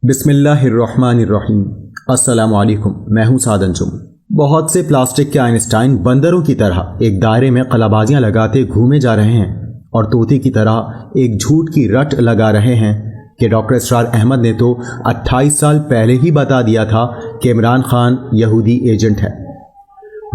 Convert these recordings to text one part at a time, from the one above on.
بسم اللہ الرحمن الرحیم۔ السلام علیکم، میں ہوں سعد انجم۔ بہت سے پلاسٹک کے آئنسٹائن بندروں کی طرح ایک دائرے میں قلابازیاں لگاتے گھومے جا رہے ہیں اور طوطی کی طرح ایک جھوٹ کی رٹ لگا رہے ہیں کہ ڈاکٹر اسرار احمد نے تو 28 سال پہلے ہی بتا دیا تھا کہ عمران خان یہودی ایجنٹ ہے۔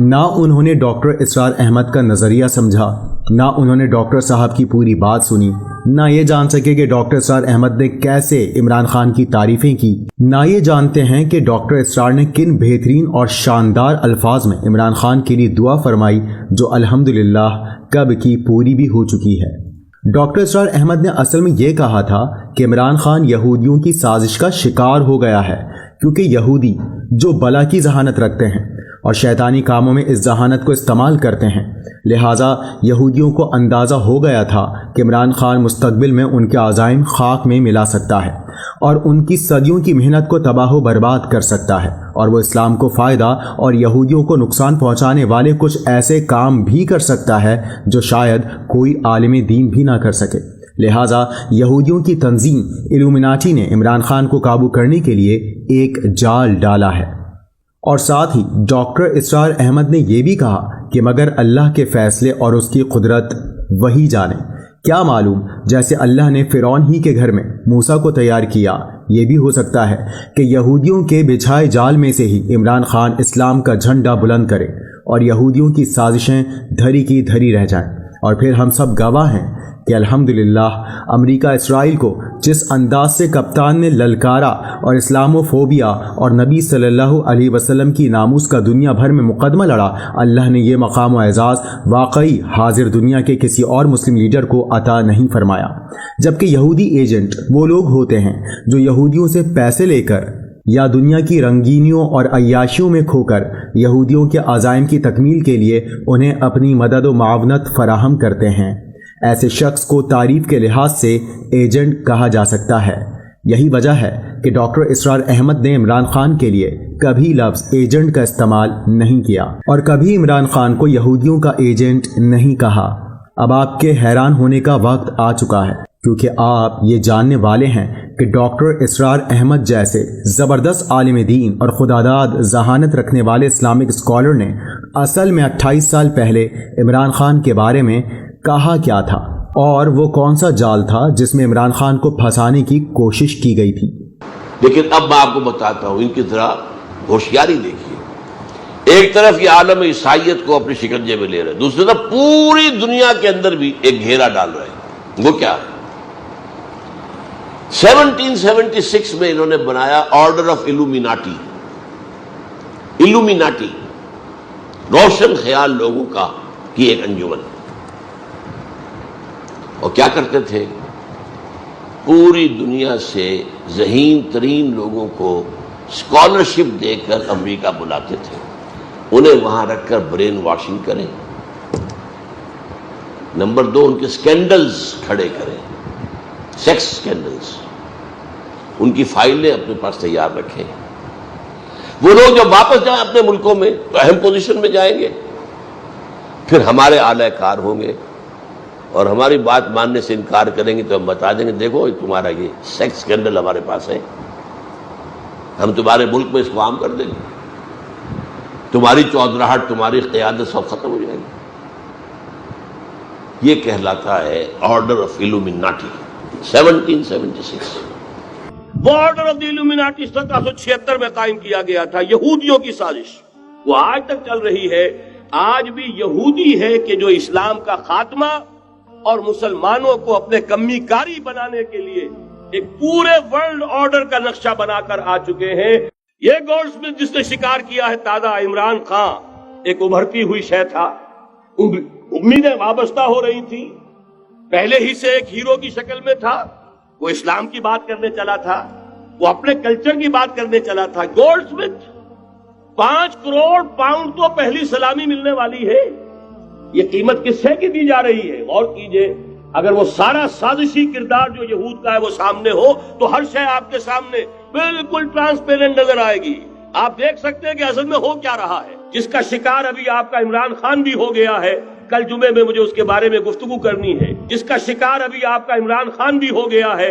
نہ انہوں نے ڈاکٹر اسرار احمد کا نظریہ سمجھا، نہ انہوں نے ڈاکٹر صاحب کی پوری بات سنی، نہ یہ جان سکے کہ ڈاکٹر اسرار احمد نے کیسے عمران خان کی تعریفیں کی، نہ یہ جانتے ہیں کہ ڈاکٹر اسرار نے کن بہترین اور شاندار الفاظ میں عمران خان کے لیے دعا فرمائی جو الحمدللہ کب کی پوری بھی ہو چکی ہے۔ ڈاکٹر اسرار احمد نے اصل میں یہ کہا تھا کہ عمران خان یہودیوں کی سازش کا شکار ہو گیا ہے، کیونکہ یہودی جو بلا کی ذہانت رکھتے ہیں اور شیطانی کاموں میں اس ذہانت کو استعمال کرتے ہیں، لہٰذا یہودیوں کو اندازہ ہو گیا تھا کہ عمران خان مستقبل میں ان کے عزائم خاک میں ملا سکتا ہے اور ان کی صدیوں کی محنت کو تباہ و برباد کر سکتا ہے، اور وہ اسلام کو فائدہ اور یہودیوں کو نقصان پہنچانے والے کچھ ایسے کام بھی کر سکتا ہے جو شاید کوئی عالم دین بھی نہ کر سکے۔ لہٰذا یہودیوں کی تنظیم الومناٹی نے عمران خان کو قابو کرنے کے لیے ایک جال ڈالا ہے، اور ساتھ ہی ڈاکٹر اسرار احمد نے یہ بھی کہا کہ مگر اللہ کے فیصلے اور اس کی قدرت وہی جانے، کیا معلوم جیسے اللہ نے فرعون ہی کے گھر میں موسیٰ کو تیار کیا، یہ بھی ہو سکتا ہے کہ یہودیوں کے بچھائے جال میں سے ہی عمران خان اسلام کا جھنڈا بلند کرے اور یہودیوں کی سازشیں دھری کی دھری رہ جائیں، اور پھر ہم سب گواہ ہیں کہ الحمدللہ امریکہ اسرائیل کو جس انداز سے کپتان نے للکارا اور اسلاموفوبیا اور نبی صلی اللہ علیہ وسلم کی ناموس کا دنیا بھر میں مقدمہ لڑا، اللہ نے یہ مقام و اعزاز واقعی حاضر دنیا کے کسی اور مسلم لیڈر کو عطا نہیں فرمایا۔ جبکہ یہودی ایجنٹ وہ لوگ ہوتے ہیں جو یہودیوں سے پیسے لے کر یا دنیا کی رنگینیوں اور عیاشیوں میں کھو کر یہودیوں کے عزائم کی تکمیل کے لیے انہیں اپنی مدد و معاونت فراہم کرتے ہیں۔ ایسے شخص کو تعریف کے لحاظ سے ایجنٹ کہا جا سکتا ہے۔ یہی وجہ ہے کہ ڈاکٹر اسرار احمد نے عمران خان کے لیے کبھی لفظ ایجنٹ کا استعمال نہیں کیا اور کبھی عمران خان کو یہودیوں کا ایجنٹ نہیں کہا۔ اب آپ کے حیران ہونے کا وقت آ چکا ہے، کیونکہ آپ یہ جاننے والے ہیں کہ ڈاکٹر اسرار احمد جیسے زبردست عالم دین اور خداداد ذہانت رکھنے والے اسلامک اسکالر نے اصل میں 28 سال پہلے عمران خان کے بارے میں کہا کیا تھا، اور وہ کون سا جال تھا جس میں عمران خان کو پھنسانے کی کوشش کی گئی تھی۔ لیکن اب میں آپ کو بتاتا ہوں ان کی ذرا ہوشیاری دیکھیے۔ ایک طرف یہ عالم عیسائیت کو اپنی شکنجے میں لے رہے، دوسری طرف پوری دنیا کے اندر بھی ایک گھیرا ڈال رہے ہیں۔ وہ کیا ہے؟ 1776 میں انہوں نے بنایا آرڈر آف الومیناٹی۔ الومیناٹی روشن خیال لوگوں کا کی ایک انجمن، اور کیا کرتے تھے؟ پوری دنیا سے ذہین ترین لوگوں کو اسکالرشپ دے کر امریکہ بلاتے تھے، انہیں وہاں رکھ کر برین واشنگ کریں۔ نمبر 2، ان کے سکینڈلز کھڑے کریں، سیکس سکینڈلز، ان کی فائلیں اپنے پاس تیار رکھیں۔ وہ لوگ جب واپس جائیں اپنے ملکوں میں تو اہم پوزیشن میں جائیں گے، پھر ہمارے اعلی کار ہوں گے اور ہماری بات ماننے سے انکار کریں گے تو ہم بتا دیں گے دیکھو تمہارا یہ سیکس سکینڈل ہمارے پاس ہے، ہم تمہارے ملک میں اس کو عام کر دیں گے، تمہاری چودراہٹ، تمہاری قیادت سب ختم ہو جائے گی۔ یہ کہلاتا ہے آرڈر آف الومیناٹی، 1776۔ وہ آرڈر آف دی الومیناٹی 1776 میں قائم کیا گیا تھا، یہودیوں کی سازش، وہ آج تک چل رہی ہے۔ آج بھی یہودی ہے کہ جو اسلام کا خاتمہ اور مسلمانوں کو اپنے کمی کاری بنانے کے لیے ایک پورے ورلڈ آرڈر کا نقشہ بنا کر آ چکے ہیں۔ یہ گولڈ سمتھ جس نے شکار کیا ہے تازہ عمران خان، ایک ابھرتی ہوئی شے تھا، امیدیں وابستہ ہو رہی تھی، پہلے ہی سے ایک ہیرو کی شکل میں تھا، وہ اسلام کی بات کرنے چلا تھا، وہ اپنے کلچر کی بات کرنے چلا تھا۔ گولڈ سمتھ 5 کروڑ پاؤنڈ تو پہلی سلامی ملنے والی ہے، یہ قیمت کس سے کی دی جا رہی ہے؟ غور کیجئے، اگر وہ سارا سازشی کردار جو یہود کا ہے وہ سامنے ہو تو ہر شے آپ کے سامنے بالکل ٹرانسپیرنٹ نظر آئے گی، آپ دیکھ سکتے ہیں کہ اصل میں ہو کیا رہا ہے۔ جس کا شکار ابھی آپ کا عمران خان بھی ہو گیا ہے، کل جمعے میں مجھے اس کے بارے میں گفتگو کرنی ہے، جس کا شکار ابھی آپ کا عمران خان بھی ہو گیا ہے،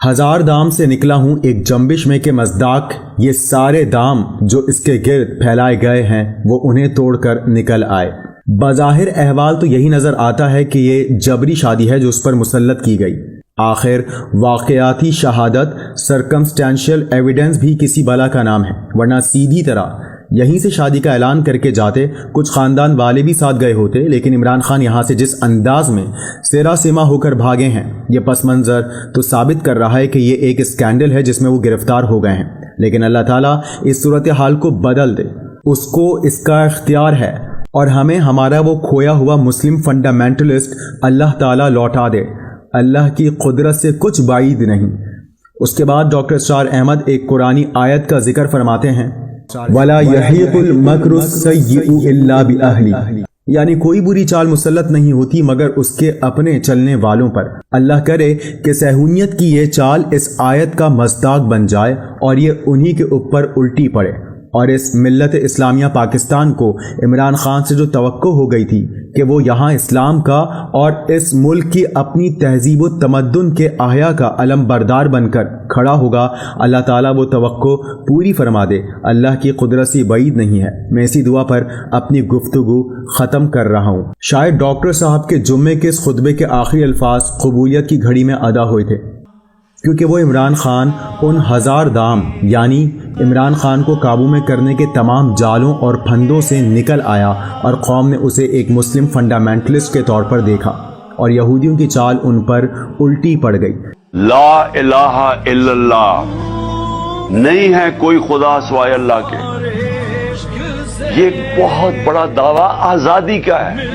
1000 دام سے نکلا ہوں ایک جنبش میں کہ مزداق یہ سارے دام جو اس کے گرد پھیلائے گئے ہیں وہ انہیں توڑ کر نکل آئے۔ بظاہر احوال تو یہی نظر آتا ہے کہ یہ جبری شادی ہے جو اس پر مسلط کی گئی۔ آخر واقعاتی شہادت سرکمسٹینشل ایویڈنس بھی کسی بلا کا نام ہے، ورنہ سیدھی طرح یہیں سے شادی کا اعلان کر کے جاتے، کچھ خاندان والے بھی ساتھ گئے ہوتے، لیکن عمران خان یہاں سے جس انداز میں سیرا سیما ہو کر بھاگے ہیں، یہ پس منظر تو ثابت کر رہا ہے کہ یہ ایک اسکینڈل ہے جس میں وہ گرفتار ہو گئے ہیں۔ لیکن اللہ تعالیٰ اس صورتحال کو بدل دے، اس کو اس کا اختیار ہے، اور ہمیں ہمارا وہ کھویا ہوا مسلم فنڈامنٹلسٹ اللہ تعالیٰ لوٹا دے۔ اللہ کی قدرت سے کچھ بعید نہیں۔ اس کے بعد ڈاکٹر اسرار احمد ایک قرآنی آیت کا ذکر فرماتے ہیں، وَلَا يَحِيقُ الْمَكْرُ السَّيِّئُ إِلَّا بِأَهْلِهِ، یعنی کوئی بری چال مسلط نہیں ہوتی مگر اس کے اپنے چلنے والوں پر۔ اللہ کرے کہ صہیونیت کی یہ چال اس آیت کا مصداق بن جائے اور یہ انہی کے اوپر الٹی پڑے، اور اس ملت اسلامیہ پاکستان کو عمران خان سے جو توقع ہو گئی تھی کہ وہ یہاں اسلام کا اور اس ملک کی اپنی تہذیب و تمدن کے احیاء کا علم بردار بن کر کھڑا ہوگا، اللہ تعالیٰ وہ توقع پوری فرما دے۔ اللہ کی قدرت سے بعید نہیں ہے۔ میں اسی دعا پر اپنی گفتگو ختم کر رہا ہوں۔ شاید ڈاکٹر صاحب کے جمعے کے اس خطبے کے آخری الفاظ قبولیت کی گھڑی میں ادا ہوئے تھے، کیونکہ وہ عمران خان ان 1000 دام یعنی عمران خان کو قابو میں کرنے کے تمام جالوں اور پھندوں سے نکل آیا، اور قوم نے اسے ایک مسلم فنڈامنٹلسٹ کے طور پر دیکھا، اور یہودیوں کی چال ان پر الٹی پڑ گئی۔ لا الہ الا اللہ، نہیں ہے کوئی خدا سوائے اللہ کے۔ یہ ایک بہت بڑا دعویٰ آزادی کا ہے،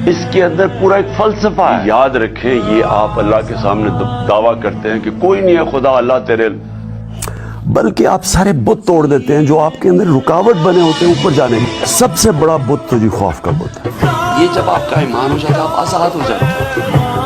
اس کے اندر پورا ایک فلسفہ ہے۔ یاد رکھیں، یہ آپ اللہ کے سامنے دعویٰ کرتے ہیں کہ کوئی نہیں ہے خدا اللہ تیرے، بلکہ آپ سارے بت توڑ دیتے ہیں جو آپ کے اندر رکاوٹ بنے ہوتے ہیں اوپر جانے کی۔ سب سے بڑا بت تو جی خوف کا بت ہے۔ یہ جب آپ کا ایمان ہو جاتا ہے آپ آزاد ہو جاتے ہیں۔